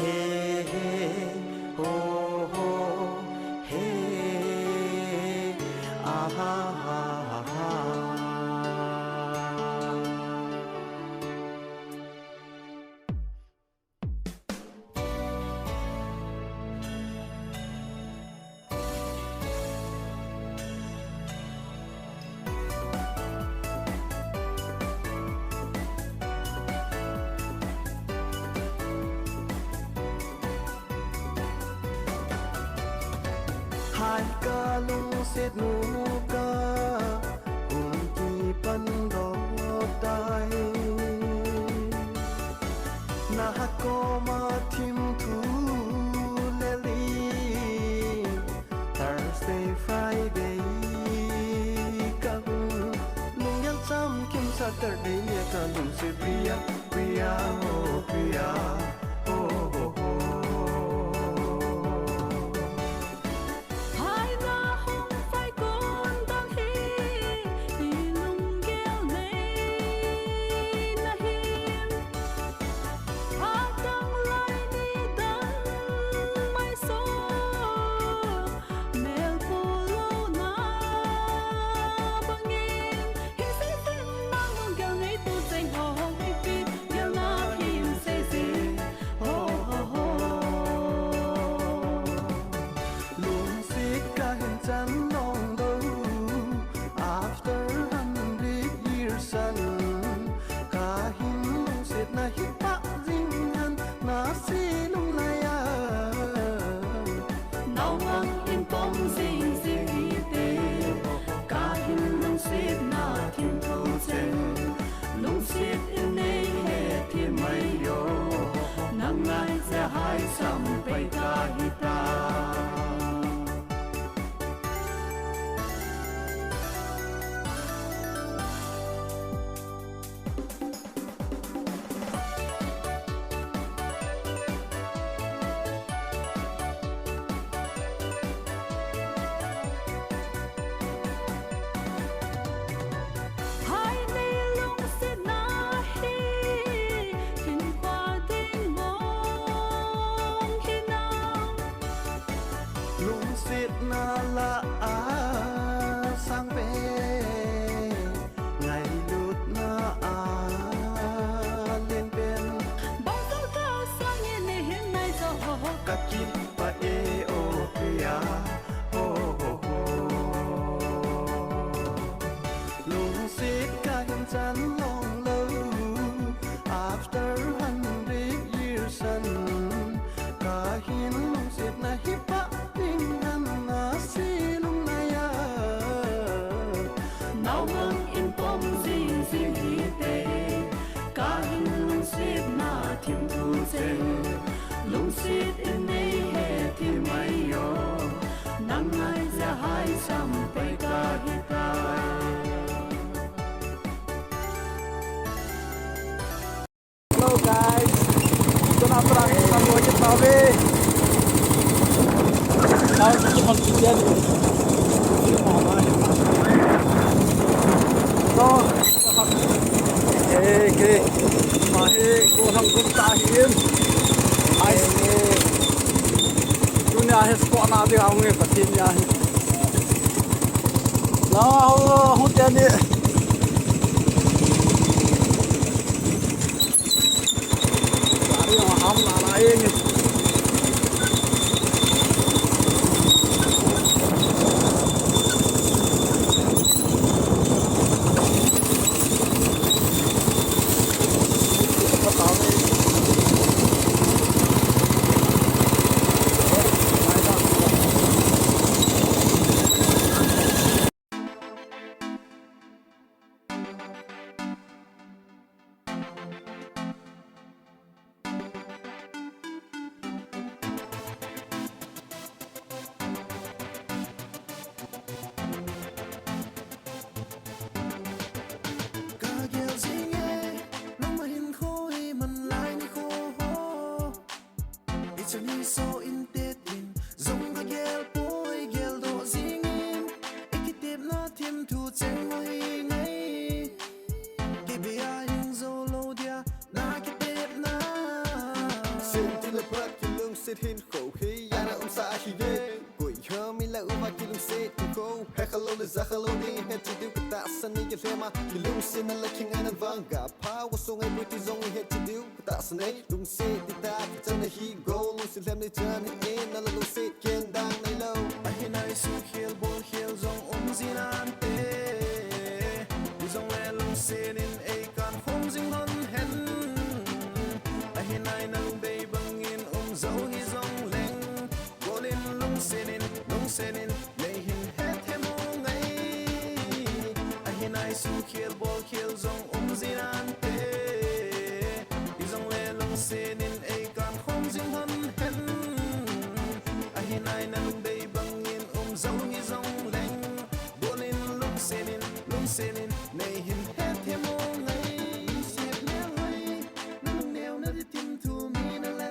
hey, oh, oh, hey, ah, ah, ah, ah. Hai ca lung xét nụ ca cùng kỳ bắn đọc tay na có mà thêm thu lê ly Thursday Friday ca lung yang chăm kim Saturday nia ca lung se bria bria oh bria oh oh oh. Sampai kahita na la sang về ngày lút na lên bên bao dấu thơ sang nhiên này hiện nay giờ các kim và Ethiopia ho ho ho lung xít cả hình chán long lâu after 100 years and cả hin lung xít na hip hop Thêm thu dê lung xít in đây hè thì mày yo nắng ai ra hai sampai kahita. Hello guys, kenapa kita mau cepat be? Tahu cepat hujan. Okay, mahe ko hang kun tahin. Ai ne. Dunia has ko na de aunge patin ya. La ho tani. Ari ham na na eng. sẽ thiên khổ khi ya na sa hi ye Goi hơ mi la uma ki lung se tu go he khalo le za khalo ni he ti du ta san ni ke tema ki lung se na la king an vanga pa wa song ai bu ti zong he ti du ta san nei lung se ti ta chân na hi go lung se lem ni chân ni na la lung se ken dang nei lo a hi nai su hiel bol hiel zong zin an te di zong le lung se nin e kan hom jing hon hen a hi nai na lung bei bang in zau hi zong leng golin lung senin nei hin het hemo ngai a hi nai su khiel bol khiel zong zin an te di zong le lung senin e kan hom jing hon hen a hi nai na lung bei bang in zau hi zong leng golin lung senin nei hin het hemo ngai siet le ngai na lung neo na di tim thu mi na la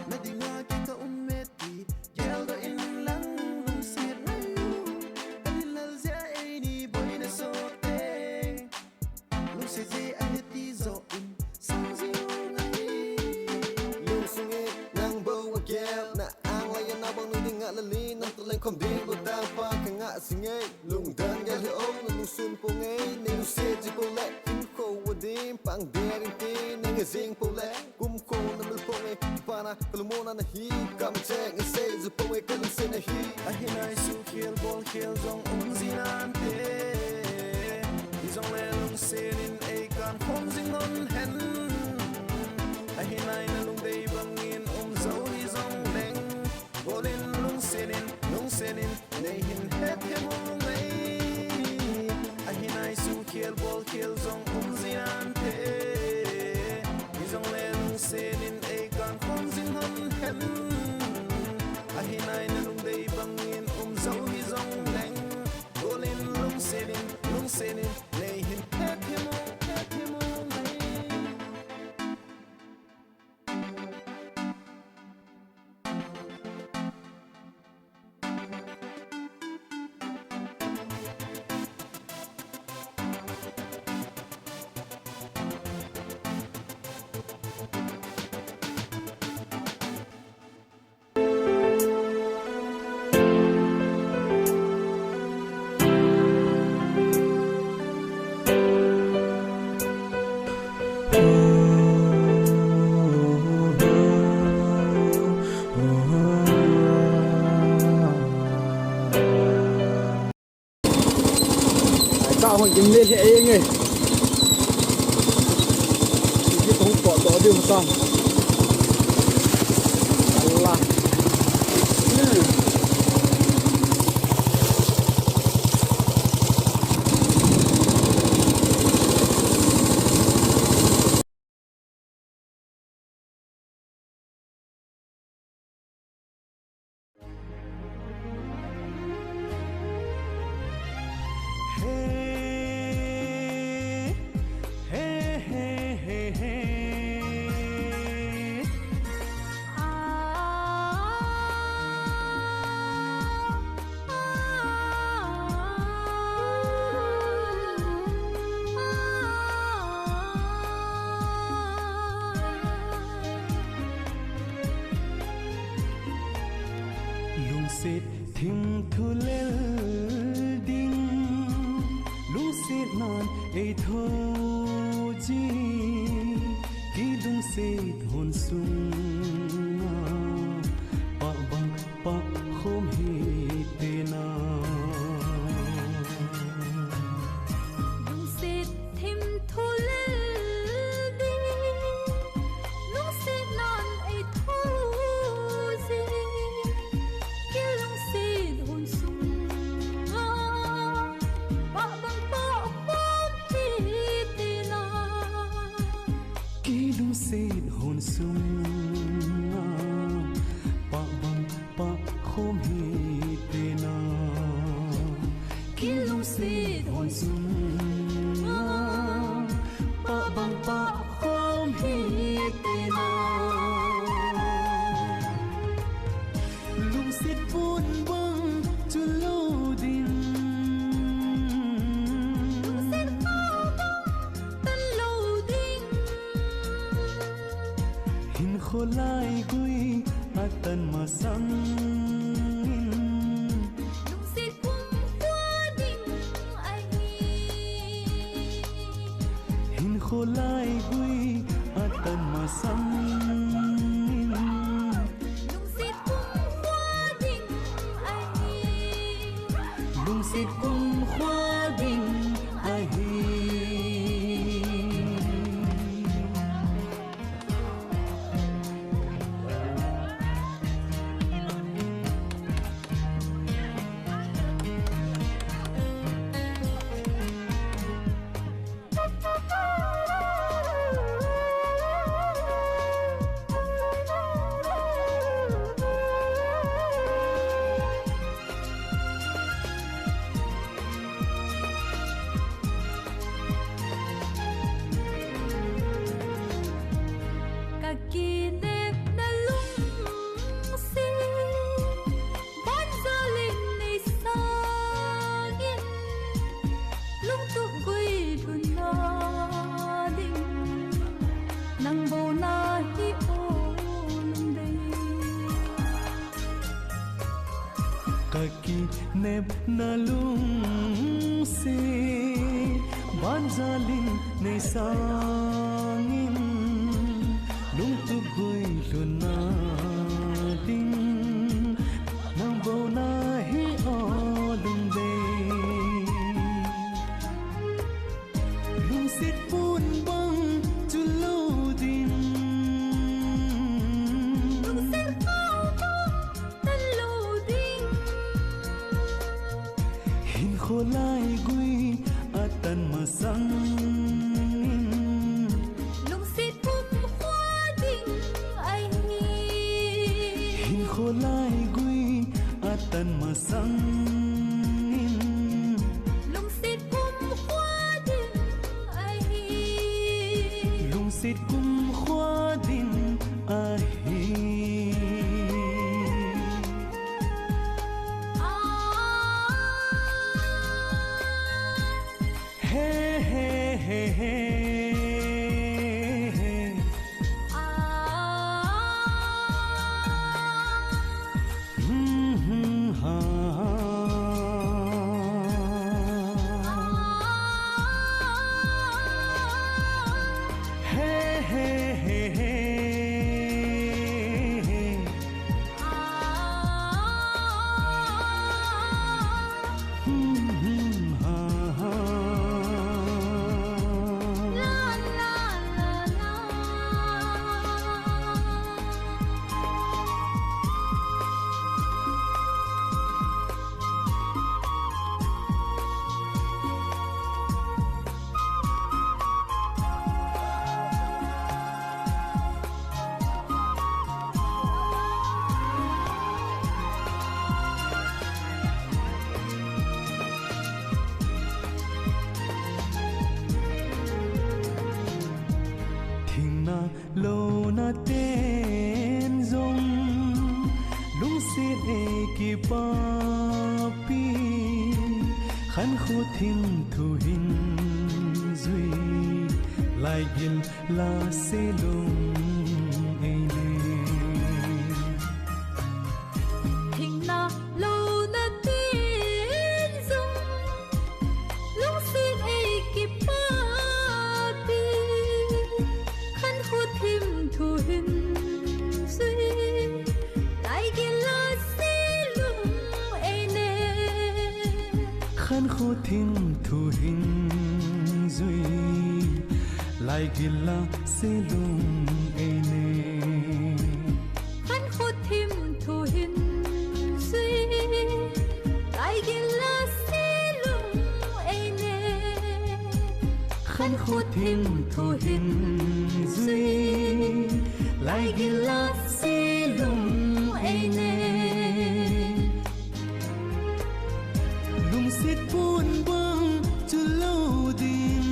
na di nga ki ka ummeti gel do in lang lung siet rayu ani lal zia ai ni boy na so te lung se je ai ti zo in sang ji ngai lung sunge nang bo wa gel na ang la ya na bang nu ding la li nam to len kom ding bo da pa ka nga singe lung dan gel he o lung sun po ngai ne lung se ji po le in ko wa dim pang derin ti ne zing po le kum ko na mel po ngai pana kalumona na hi kam check and say zu po ngai kalum se na hi a hi nai su khiel bol khiel zong zin an te di zong le lung se nin e kan hom jing hon hen a hi nai na lung dei bang in zau hi zong leng golin lung senin nei hin het hemo ngai a hi nai su khiel bol khiel zong zin an te di zong le lung senin e kan hom jing hon hen a hi nai na lung dei bang in zau hi zong leng golin lung senin nei hin het hemo ngai cao hơn cái miền hệ nghe cái không có đó điều sao là khô lai quy atan mà sang lung xịt cung hoa đình ai hin khô lai quy atan mà sang lung xịt cung hoa đình ai lung xịt cung hoa đình ai nếp na lung se ban jalin nei sangin lung tu goi luna ding nang bo na hi o lung de lung sit pun bang tu lo din khô lai quy atan mà sang lung xịt cung hoa đình ai hin khô lai quy atan mà sang lung xịt cung hoa đình ai lung xịt cung hoa đình ai lâu na tên dòng lung xịt e ki papi khăn khô thim thu hin duy lại gil la se lung e ne thình na lâu na tên dòng lung xịt e ki papi khăn khô thim thu hin duy lại gil la se lung e ne khăn khô thim thu hin duy lại gila se lung e ne khăn khô thim thu hin duy lại gila se lung e ne khăn khô thim thu hin duy lại gila se lung e ne lung xịt buồn băng chu lâu din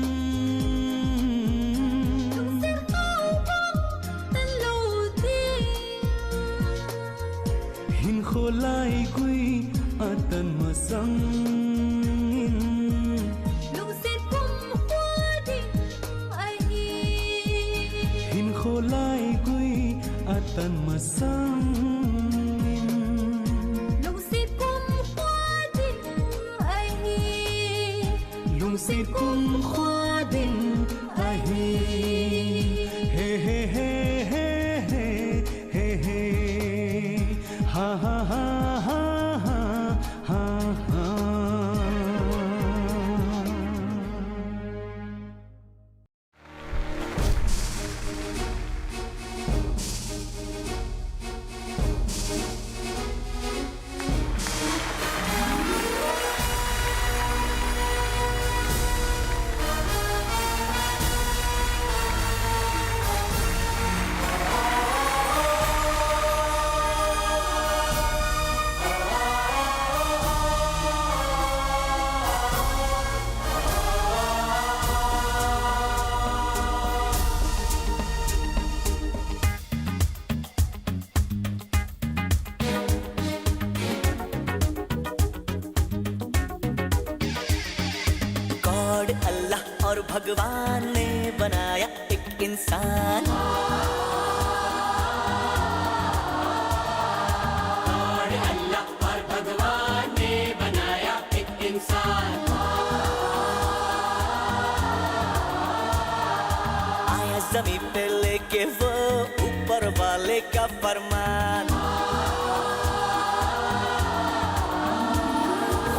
hin khô lai quy atan mà sang lung xịt cung hoa đình ai hin khô lai quy lung si kum hoa đình ai hi lung si kum hoa đình ai hi he he he he he he he ha ha ha ha ha ha ha. God Allah और भगवान ने बनाया एक इंसान गॉड अल्लाह और भगवान ने बनाया एक इंसान आया जमीन पे लेके वो ऊपर वाले का फरमान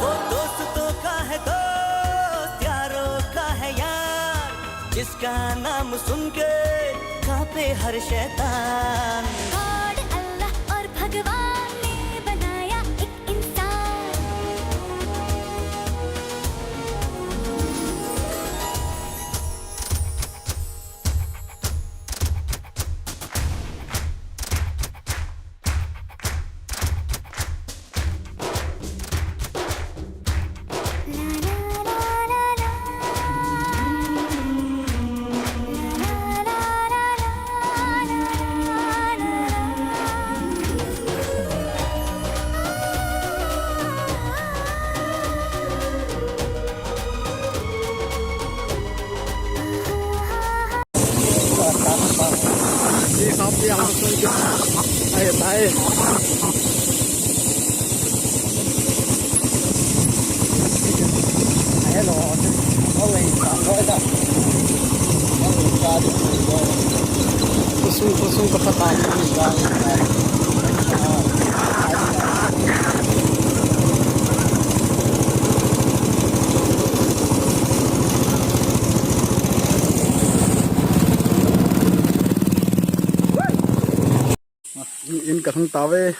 वो दोस्तों का है दोस्त यारों का है यार जिसका नाम सुन के कांपे हर शैतान गॉड अल्लाह और भगवान ने बनाया एक इंसान đi khóc đi học tôi chứ ai thấy ai lo có lên có đó có ra đi có sung có phát in cả thằng tao về